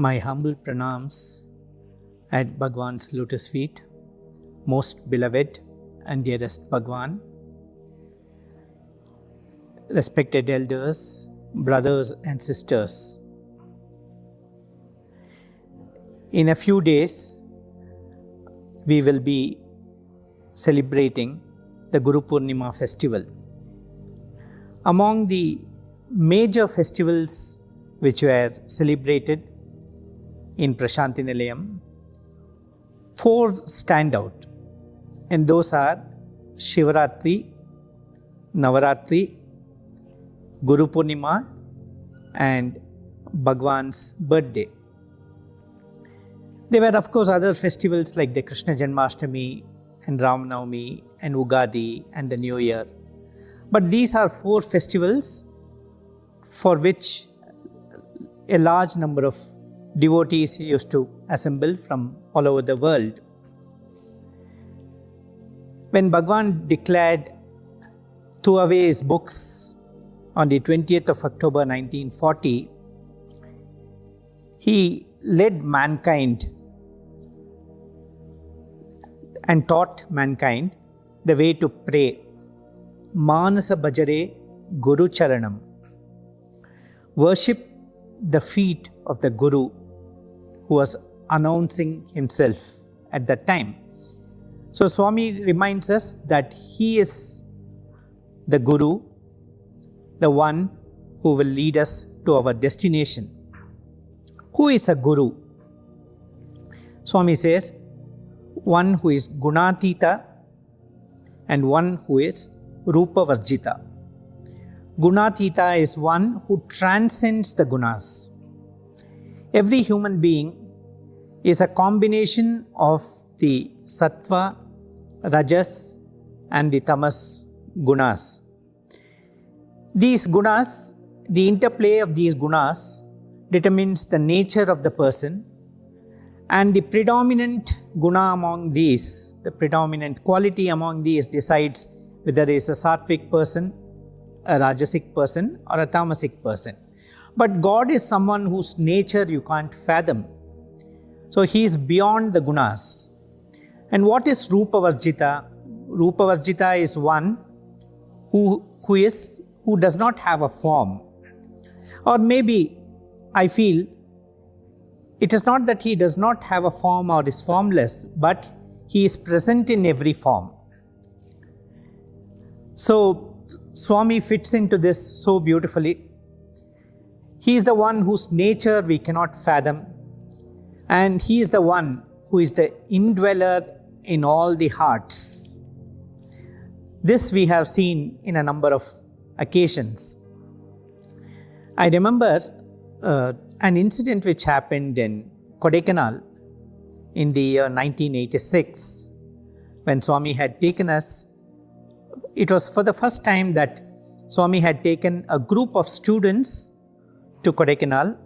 My humble pranams at Bhagawan's lotus feet, most beloved and dearest Bhagawan, respected elders, brothers and sisters. In a few days, we will be celebrating the Guru Purnima festival. Among the major festivals which were celebrated in Prasanthi Nilayam, 4 stand out, and those are Shivaratri, Navaratri, Guru Purnima and Bhagawan's birthday. There were of course other festivals like the Krishna Janmashtami and Ram Navami and Ugadi and the New Year. But these are 4 festivals for which a large number of devotees used to assemble from all over the world. When Bhagawan declared, threw away his books on the 20th of October 1940, he led mankind and taught mankind the way to pray. Manasa Bhajare Guru Charanam. Worship the feet of the Guru who was announcing himself at that time. So Swami reminds us that he is the Guru, the one who will lead us to our destination. Who is a Guru? Swami says, one who is Gunatita and one who is Rupa Varjita. Gunatita is one who transcends the gunas. Every human being is a combination of the Sattva, Rajas and the Tamas gunas. These gunas, the interplay of these gunas determines the nature of the person, and the predominant guna among these, the predominant quality among these decides whether he is a sattvic person, a rajasic person or a tamasic person. But God is someone whose nature you can't fathom. So he is beyond the gunas. And what is Rupa Varjita? Rupa Varjita is one who does not have a form. Or maybe I feel it is not that he does not have a form or is formless, but he is present in every form. So Swami fits into this so beautifully. He is the one whose nature we cannot fathom, and he is the one who is the indweller in all the hearts. This we have seen in a number of occasions. I remember an incident which happened in Kodaikanal in the year 1986 when Swami had taken us. It was for the first time that Swami had taken a group of students to Kodaikanal,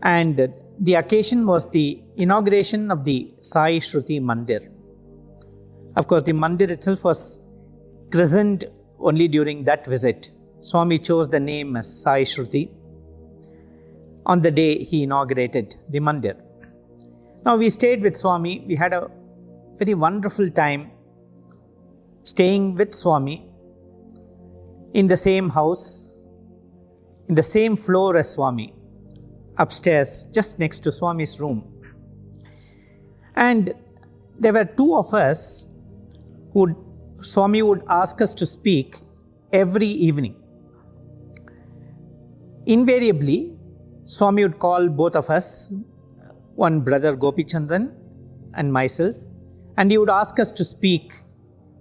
and the occasion was the inauguration of the Sai Shruti Mandir. Of course, the Mandir itself was christened only during that visit. Swami chose the name as Sai Shruti on the day he inaugurated the Mandir. Now we stayed with Swami. We had a very wonderful time staying with Swami in the same house, in the same floor as Swami, upstairs, just next to Swami's room. And there were 2 of us who Swami would ask us to speak every evening. Invariably, Swami would call both of us, one brother Gopi Chandran and myself, and he would ask us to speak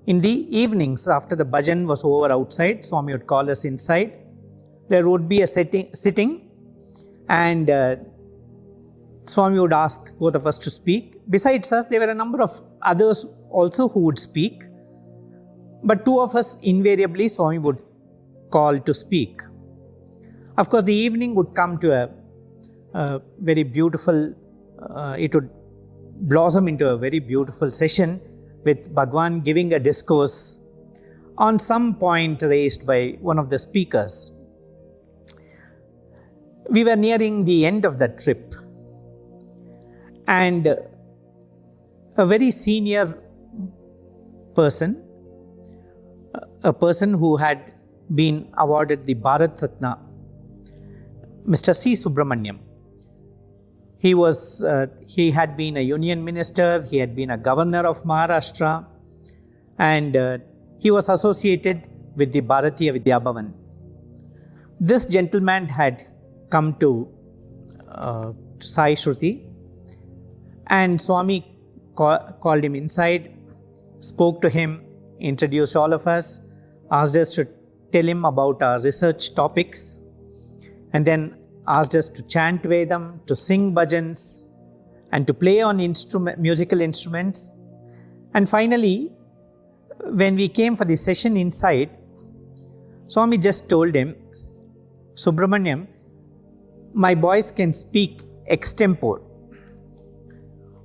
in the evenings after the bhajan was over outside. Swami would call us inside. There would be a sitting and Swami would ask both of us to speak. Besides us, there were a number of others also who would speak. But 2 of us invariably Swami would call to speak. Of course, the evening would come to a very beautiful, it would blossom into a very beautiful session with Bhagawan giving a discourse on some point raised by one of the speakers. We were nearing the end of that trip. And a very senior person, a person who had been awarded the Bharat Ratna, Mr. C. Subramaniam. He had been a union minister, he had been a governor of Maharashtra, and he was associated with the Bharatiya Vidya Bhavan. This gentleman had come to Sai Shruti, and Swami called him inside, spoke to him, introduced all of us, asked us to tell him about our research topics, and then asked us to chant Vedam, to sing bhajans, and to play on musical instruments. And finally, when we came for the session inside, Swami just told him, Subramaniam, my boys can speak extempore.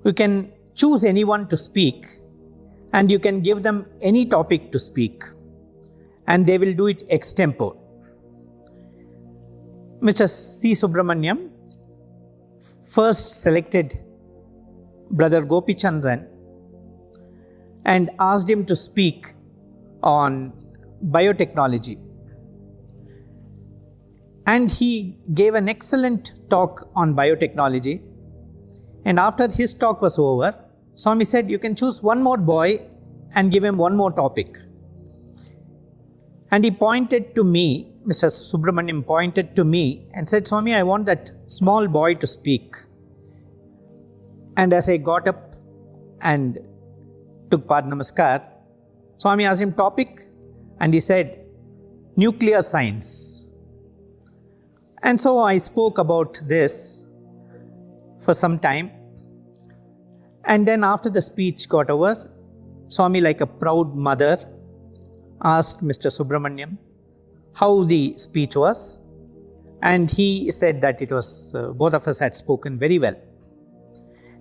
You can choose anyone to speak, and you can give them any topic to speak, and they will do it extempore. Mr. C. Subramaniam first selected Brother Gopi Chandran and asked him to speak on biotechnology. And he gave an excellent talk on biotechnology. And after his talk was over, Swami said, you can choose one more boy and give him one more topic. And he pointed to me, Mr. Subramaniam pointed to me and said, Swami, I want that small boy to speak. And as I got up and took Pad Namaskar, Swami asked him topic, and he said, nuclear science. And so I spoke about this for some time. And then after the speech got over, Swami, like a proud mother, asked Mr. Subramaniam how the speech was, and he said that it was, both of us had spoken very well.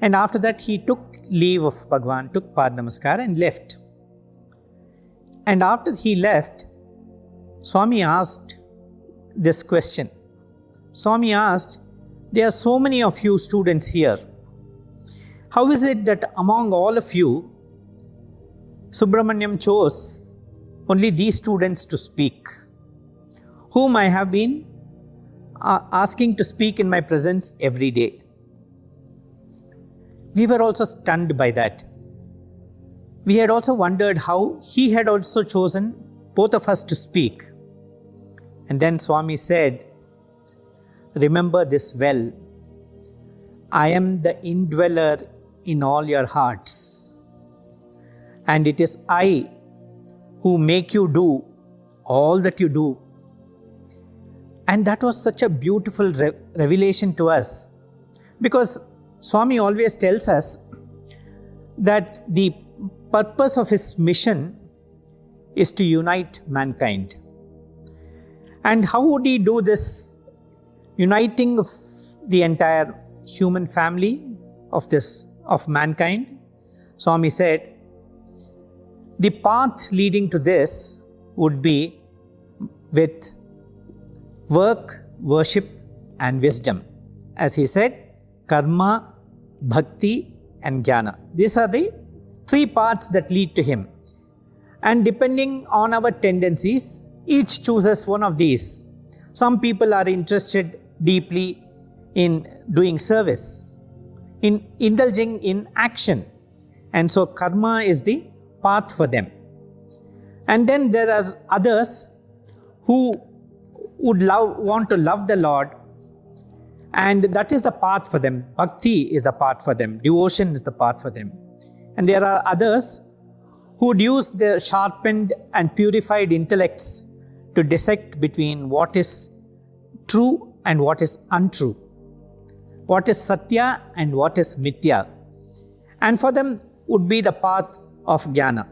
And after that, he took leave of Bhagawan, took Pad Namaskar and left. And after he left, Swami asked this question. Swami asked, there are so many of you students here. How is it that among all of you, Subramaniam chose only these students to speak, whom I have been asking to speak in my presence every day? We were also stunned by that. We had also wondered how he had also chosen both of us to speak. And then Swami said, remember this well. I am the indweller in all your hearts. And it is I who make you do all that you do. And that was such a beautiful revelation to us, because Swami always tells us that the purpose of his mission is to unite mankind. And how would he do this uniting of the entire human family of mankind? Swami said, the path leading to this would be with work, worship and wisdom. As he said, karma, bhakti and jnana. These are the three paths that lead to him. And depending on our tendencies, each chooses one of these. Some people are interested deeply in doing service, in indulging in action. And so karma is the path for them. And then there are others who would want to love the Lord, and that is the path for them. Bhakti is the path for them. Devotion is the path for them. And there are others who would use their sharpened and purified intellects to dissect between what is true and what is untrue, what is Sathya and what is Mithya. And for them would be the path of jnana.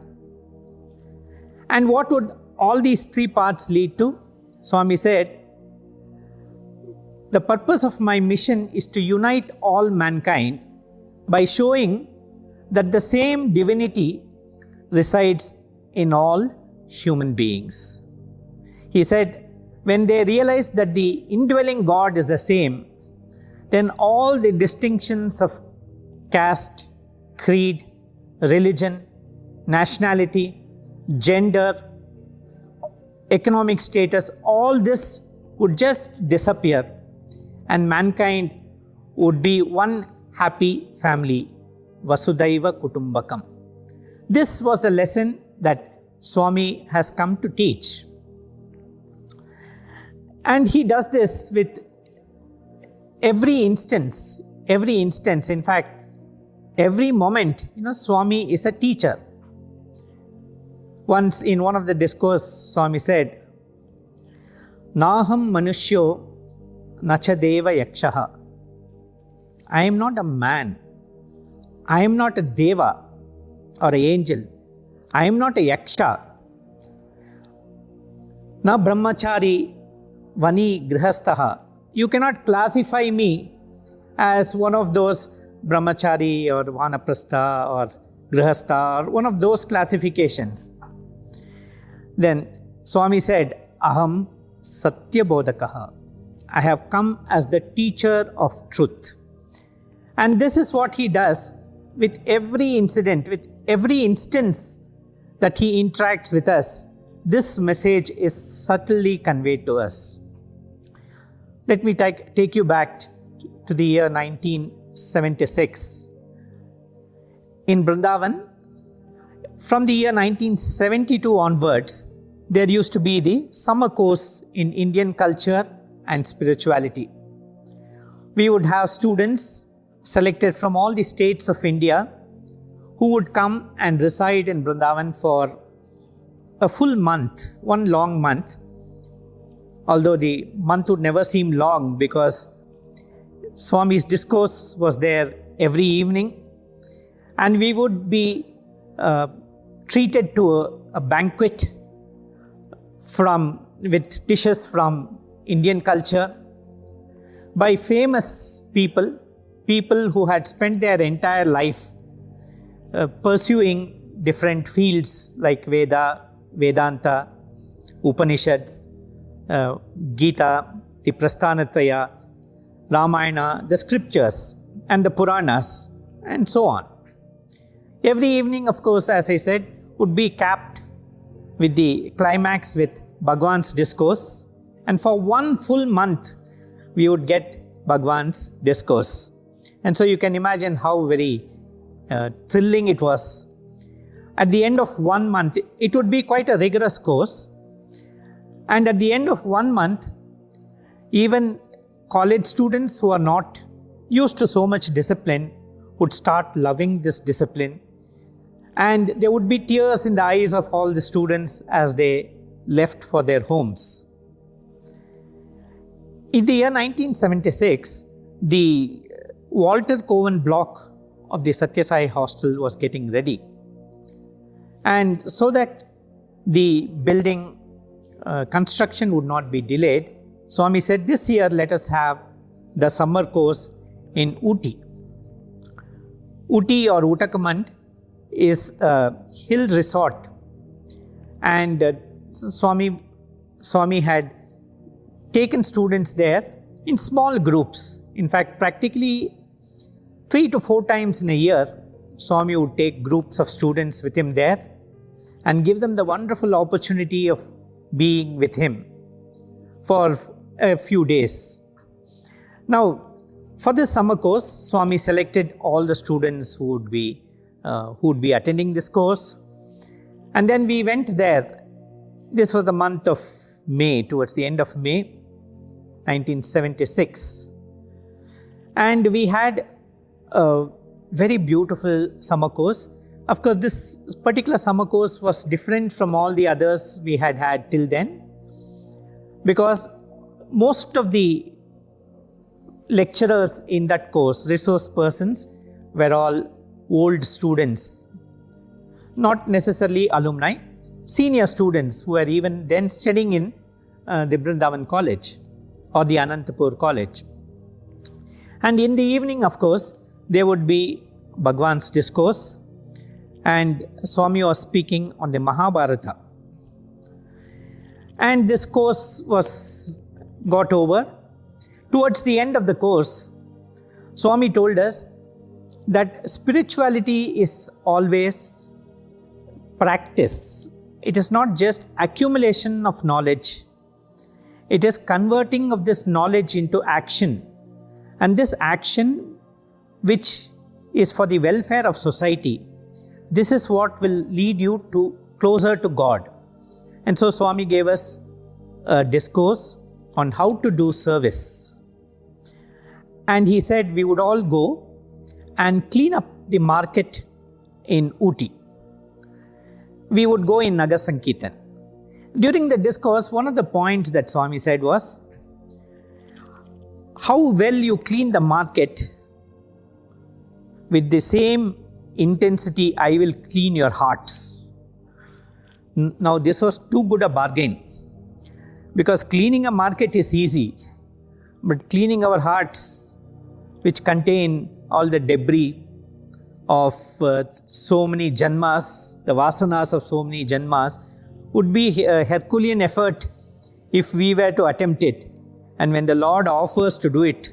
And what would all these three paths lead to? Swami said, the purpose of my mission is to unite all mankind by showing that the same divinity resides in all human beings. He said, when they realize that the indwelling God is the same, then all the distinctions of caste, creed, religion, nationality, gender, economic status, all this would just disappear and mankind would be one happy family, Vasudhaiva Kutumbakam. This was the lesson that Swami has come to teach. And he does this with every instance, in fact, every moment. Swami is a teacher. Once in one of the discourse, Swami said, Naham manushyo nacha deva yakshaha. I am not a man. I am not a deva or an angel. I am not a yaksha. Na brahmachari vani grihastaha. You cannot classify me as one of those brahmachari or vanaprastha or grihastha or one of those classifications. Then Swami said, Aham Sathya Bodhakaha. I have come as the teacher of truth. And this is what he does with every incident, with every instance that he interacts with us. This message is subtly conveyed to us. Let me take you back to the year 1976. In Vrindavan, from the year 1972 onwards, there used to be the summer course in Indian culture and spirituality. We would have students selected from all the states of India who would come and reside in Vrindavan for a full month, one long month. Although the month would never seem long because Swami's discourse was there every evening, and we would be treated to a banquet with dishes from Indian culture by famous people who had spent their entire life pursuing different fields like Veda, Vedanta, Upanishads, Gita, the Prasthanatraya, Ramayana, the scriptures and the Puranas, and so on. Every evening, of course, as I said, would be capped with the climax with Bhagawan's discourse, and for one full month we would get Bhagawan's discourse. And so you can imagine how very thrilling it was. At the end of 1 month, it would be quite a rigorous course, and at the end of 1 month, even college students who are not used to so much discipline would start loving this discipline, and there would be tears in the eyes of all the students as they left for their homes. In the year 1976, the Walter Cowan block of the Sathya Sai hostel was getting ready. And so that the building construction would not be delayed, Swami said, this year let us have the summer course in Ooty. Ooty or Uttakamand is a hill resort, and Swami had taken students there in small groups. In fact, practically 3 to 4 times in a year, Swami would take groups of students with him there and give them the wonderful opportunity of being with him for a few days. Now, for this summer course, Swami selected all the students who would be attending this course. And then we went there. This was the month of May, towards the end of May, 1976. And we had a very beautiful summer course. Of course, this particular summer course was different from all the others we had till then, because most of the lecturers in that course, resource persons, were all old students, not necessarily alumni, senior students who were even then studying in the Vrindavan College or the Anantapur College. And in the evening, of course, there would be Bhagawan's discourse, and Swami was speaking on the Mahabharata. And this course got over. Towards the end of the course, Swami told us, that spirituality is always practice. It is not just accumulation of knowledge. It is converting of this knowledge into action. And this action, which is for the welfare of society, this is what will lead you to closer to God. And so Swami gave us a discourse on how to do service. And he said we would all go and clean up the market in Ooty. We would go in Nagar Sankirtan. During the discourse, one of the points that Swami said was, how well you clean the market, with the same intensity I will clean your hearts. Now this was too good a bargain, because cleaning a market is easy, but cleaning our hearts, which contain all the debris of so many janmas, the vasanas of so many janmas, would be a Herculean effort if we were to attempt it. And when the Lord offers to do it,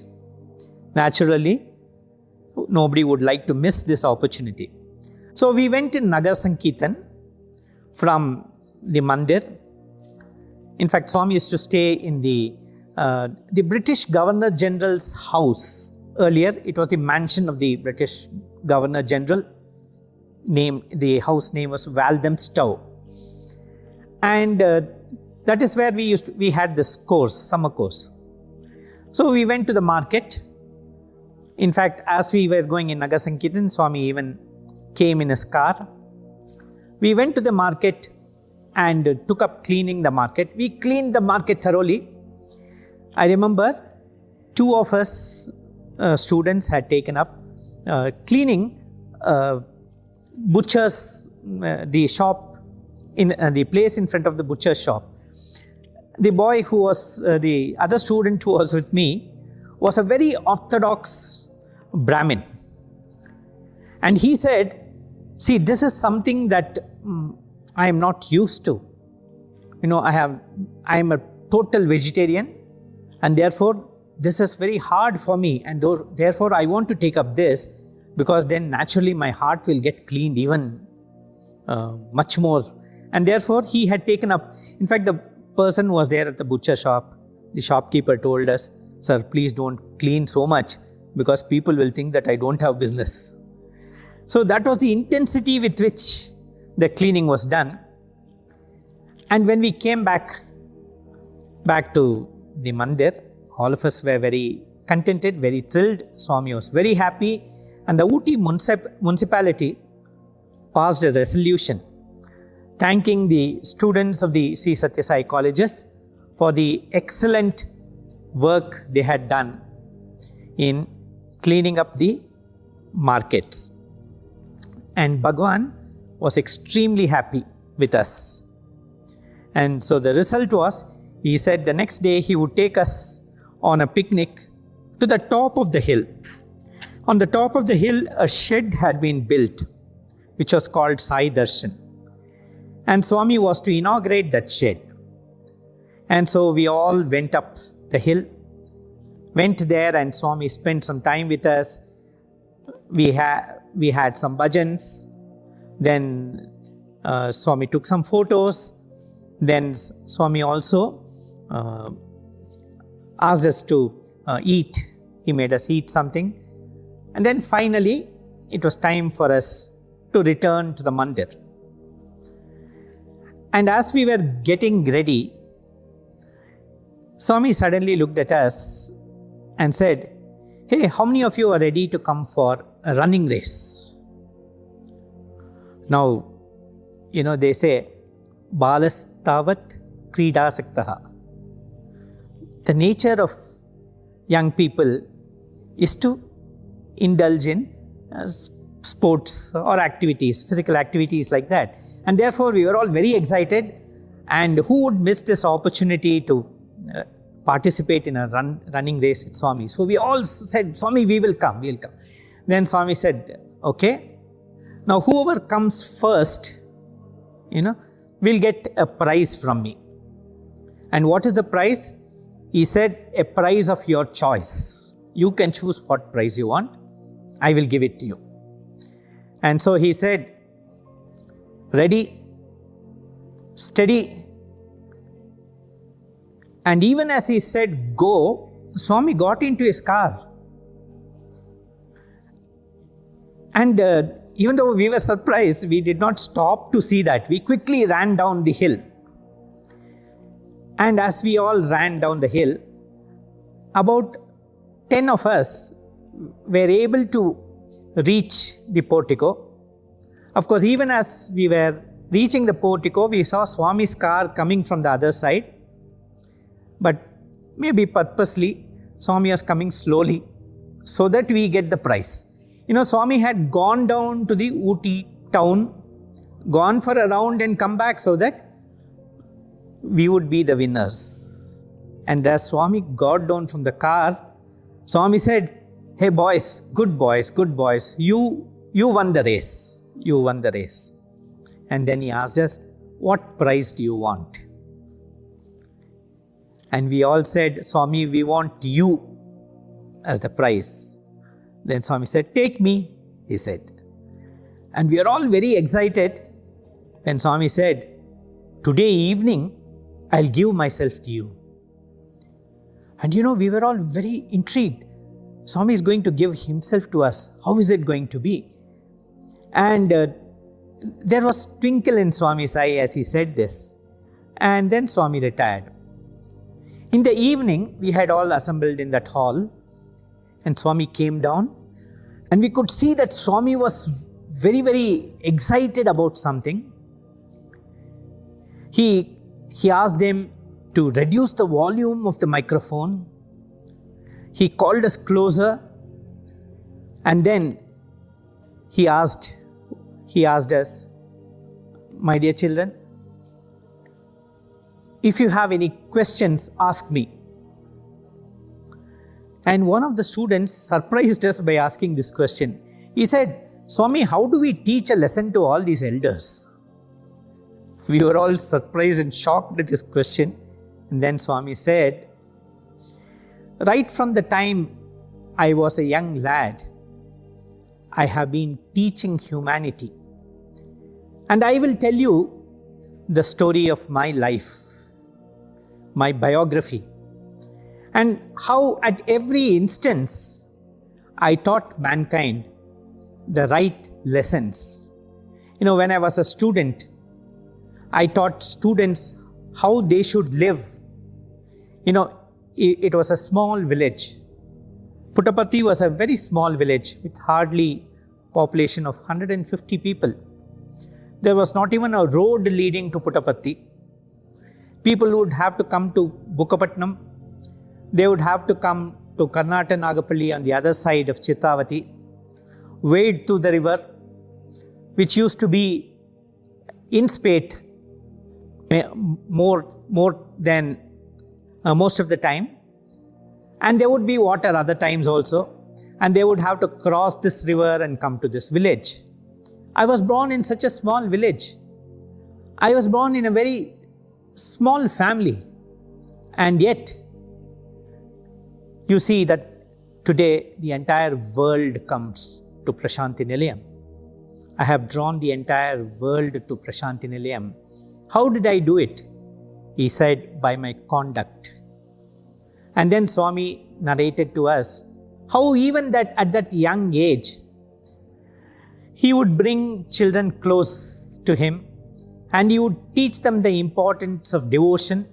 naturally, nobody would like to miss this opportunity. So we went in Nagar Sankirtan from the mandir. In fact, Swami used to stay in the British Governor General's house. Earlier, it was the mansion of the British Governor General. The house name was Walthamstow. And that is where we had this course, summer course. So we went to the market. In fact, as we were going in Nagar Sankirtan, Swami even came in his car. We went to the market and took up cleaning the market. We cleaned the market thoroughly. I remember two of us students had taken up cleaning butcher's, the shop, in the place in front of the butcher's shop. The boy who was, the other student who was with me, was a very orthodox Brahmin. And he said, see, this is something that I am not used to. I am a total vegetarian, and therefore this is very hard for me, and therefore I want to take up this, because then naturally my heart will get cleaned even much more. And therefore he had taken up, in fact the person was there at the butcher shop. The shopkeeper told us, sir, please don't clean so much, because people will think that I don't have business. So that was the intensity with which the cleaning was done. And when we came back to the mandir, all of us were very contented, very thrilled. Swami was very happy. And the Ooty municipality passed a resolution thanking the students of the Sri Sathya Sai colleges for the excellent work they had done in cleaning up the markets. And Bhagawan was extremely happy with us. And so the result was, he said the next day he would take us on a picnic to the top of the hill. On the top of the hill, a shed had been built, which was called Sai Darshan. And Swami was to inaugurate that shed. And so we all went up the hill, went there, and Swami spent some time with us. We had some bhajans. Then Swami took some photos. Then Swami also asked us to eat. He made us eat something. And then finally, it was time for us to return to the mandir. And as we were getting ready, Swami suddenly looked at us and said, hey, how many of you are ready to come for a running race? Now, they say, balas tavat krida saktaha. The nature of young people is to indulge in sports or activities, physical activities like that. And therefore, we were all very excited. And who would miss this opportunity to participate in a running race with Swami? So we all said, Swami, we will come. Then Swami said, okay, now whoever comes first, will get a prize from me. And what is the prize? He said, a prize of your choice. You can choose what prize you want. I will give it to you. And so he said, ready, steady. And even as he said, go, Swami got into his car. And even though we were surprised, we did not stop to see that. We quickly ran down the hill. And as we all ran down the hill, about 10 of us were able to reach the portico. Of course, even as we were reaching the portico, we saw Swami's car coming from the other side. But maybe purposely, Swami was coming slowly so that we get the prize. Swami had gone down to the Ooty town, gone for a round and come back so that we would be the winners. And as Swami got down from the car, Swami said, hey boys, good boys, you won the race. You won the race. And then he asked us, what prize do you want? And we all said, Swami, we want you as the prize. Then Swami said, take me, he said. And we are all very excited when Swami said, today evening, I'll give myself to you. And we were all very intrigued. Swami is going to give himself to us. How is it going to be? And there was twinkle in Swami's eye as he said this. And then Swami retired. In the evening, we had all assembled in that hall. And Swami came down, and we could see that Swami was very, very excited about something. He asked them to reduce the volume of the microphone. He called us closer, and then he asked us, my dear children, if you have any questions, ask me. And one of the students surprised us by asking this question. He said, Swami, how do we teach a lesson to all these elders? We were all surprised and shocked at his question. And then Swami said, right from the time I was a young lad, I have been teaching humanity. And I will tell you the story of my life, my biography, and how at every instance I taught mankind the right lessons. When I was a student, I taught students how they should live. It was a small village. Puttaparthi was a very small village with hardly population of 150 people. There was not even a road leading to Puttaparthi. People would have to come to Bukkapatnam. They would have to come to Karnataka Nagapalli on the other side of Chitravati, wade through the river, which used to be in spate more than most of the time. And there would be water other times also. And they would have to cross this river and come to this village. I was born in such a small village. I was born in a very small family. And yet, you see that today the entire world comes to Prasanthi Nilayam. I have drawn the entire world to Prasanthi Nilayam. How did I do it? He said, by my conduct. And then Swami narrated to us how even that at that young age, he would bring children close to him and he would teach them the importance of devotion,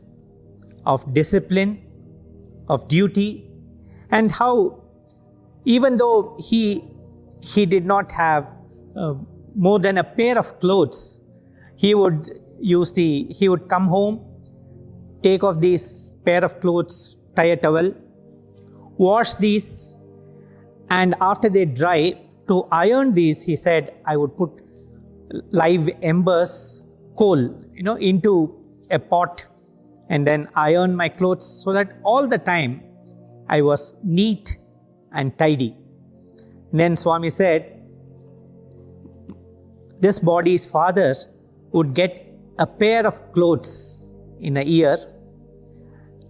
of discipline, of duty, and how even though he did not have more than a pair of clothes, he would come home, take off these pair of clothes, tie a towel, wash these, and after they dry, to iron these, he said, I would put live embers, coal, into a pot and then iron my clothes so that all the time I was neat and tidy. And then Swami said, this body's father would get a pair of clothes in a year,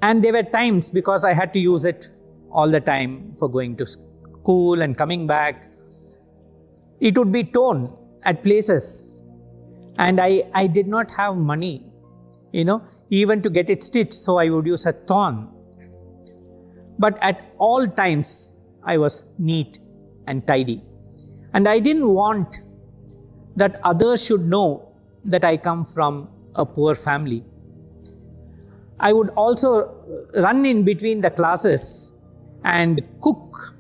and there were times because I had to use it all the time for going to school and coming back, it would be torn at places. And I did not have money, even to get it stitched, so I would use a thorn. But at all times, I was neat and tidy. And I didn't want that others should know that I come from a poor family. I would also run in between the classes and cook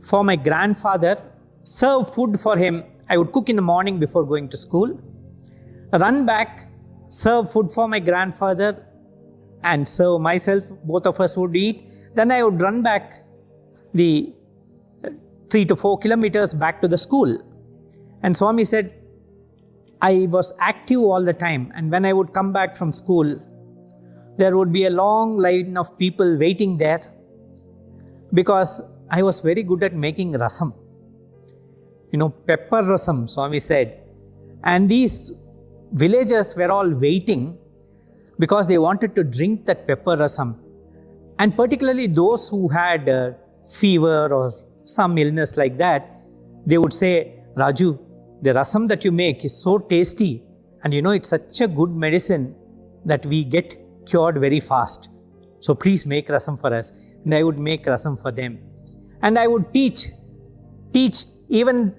for my grandfather, serve food for him. I would cook in the morning before going to school, run back, serve food for my grandfather and serve myself. Both of us would eat. Then I would run back the 3 to 4 kilometers back to the school. And Swami said, I was active all the time. And when I would come back from school, there would be a long line of people waiting there because I was very good at making rasam. Pepper rasam, Swami said. And these villagers were all waiting because they wanted to drink that pepper rasam. And particularly those who had fever or some illness like that, they would say, Raju, the rasam that you make is so tasty. And it's such a good medicine that we get cured very fast. So please make rasam for us. And I would make rasam for them. And I would teach even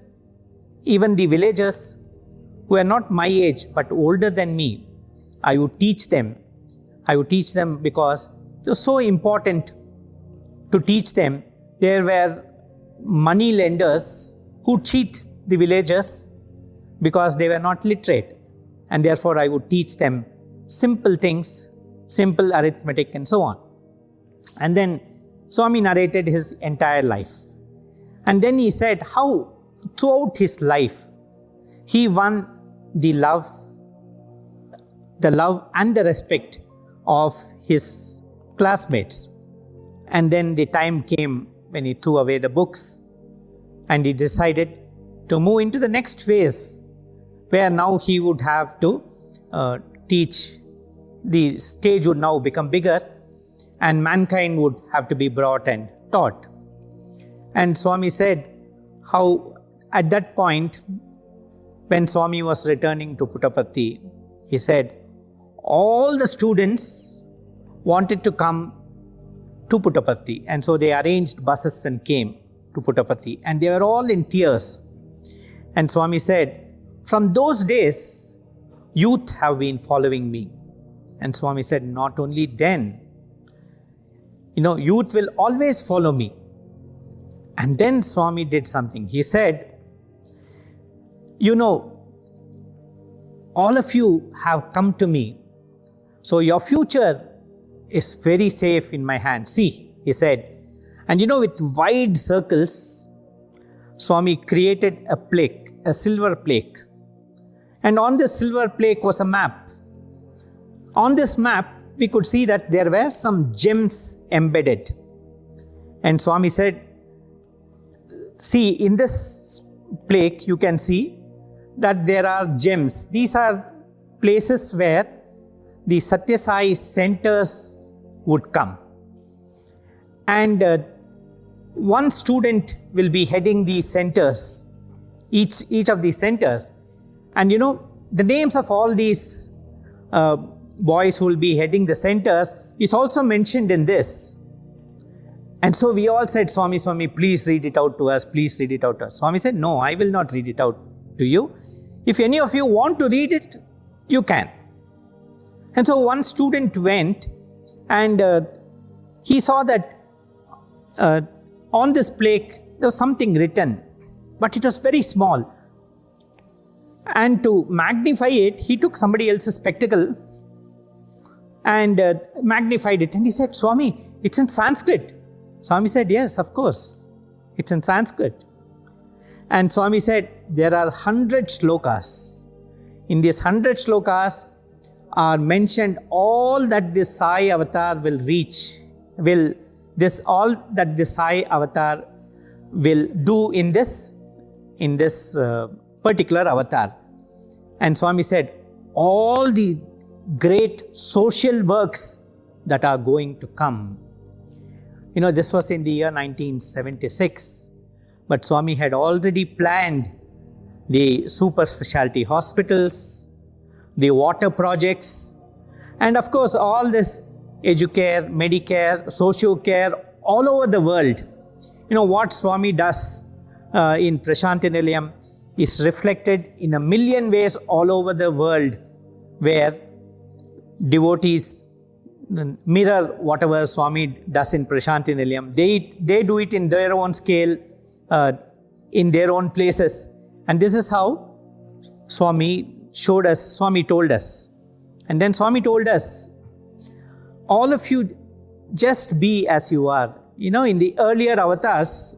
the villagers who are not my age but older than me. I would teach them. I would teach them because it was so important to teach them. There were money lenders who cheat the villagers because they were not literate. And therefore I would teach them simple things, simple arithmetic and so on. And then Swami narrated his entire life. And then he said how throughout his life he won the love and the respect of his classmates. And then the time came when he threw away the books and he decided to move into the next phase where now he would have to teach. The stage would now become bigger and mankind would have to be brought and taught. And Swami said how at that point when Swami was returning to Puttaparthi, he said all the students wanted to come to Puttaparthi, and so they arranged buses and came to Puttaparthi, and they were all in tears. And Swami said, from those days, youth have been following me. And Swami said, not only then, youth will always follow me. And then Swami did something. He said, all of you have come to me, so your future is very safe in my hands. See, he said. And with wide circles, Swami created a plaque, a silver plaque. And on this silver plaque was a map. On this map, we could see that there were some gems embedded. And Swami said, see, in this plaque, you can see that there are gems. These are places where the Satya Sai centers would come. And one student will be heading these centers, each of these centers. And the names of all these boys who will be heading the centers is also mentioned in this. And so we all said, Swami, please read it out to us, please read it out to us. Swami said, no, I will not read it out to you. If any of you want to read it, you can. And so one student went and he saw that on this plaque there was something written, but it was very small. And to magnify it, he took somebody else's spectacle and magnified it. And he said, Swami, it's in Sanskrit. Swami said, yes, of course, it's in Sanskrit. And Swami said, there are 100 shlokas. In these 100 shlokas are mentioned all that this Sai avatar will reach, all that the Sai avatar will do in this particular avatar. And Swami said, all the great social works that are going to come. This was in the year 1976. but Swami had already planned the super specialty hospitals, the water projects, and of course all this educare, medicare, socio-care all over the world. What Swami does in Prasanthi Nilayam is reflected in a million ways all over the world, where devotees mirror whatever Swami does in Prasanthi Nilayam. They do it in their own scale, in their own places. And this is how Swami showed us, Swami told us. And then Swami told us, all of you just be as you are. In the earlier avatars,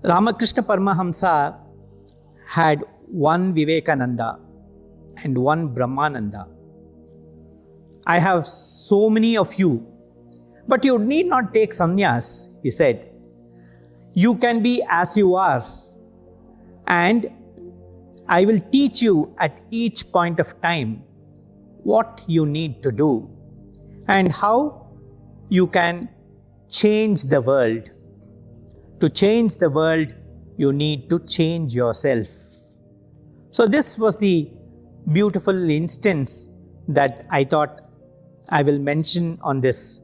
Ramakrishna Paramahamsa had one Vivekananda and one Brahmananda. I have so many of you, but you need not take sannyas, he said. You can be as you are, and I will teach you at each point of time what you need to do and how you can change the world. To change the world, you need to change yourself. So this was the beautiful instance that I thought I will mention on this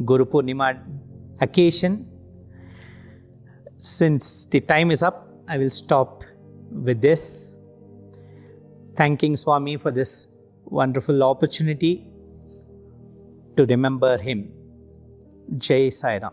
Guru Purnima occasion. Since the time is up, I will stop with this. Thanking Swami for this wonderful opportunity to remember him. Jai Sai Ram.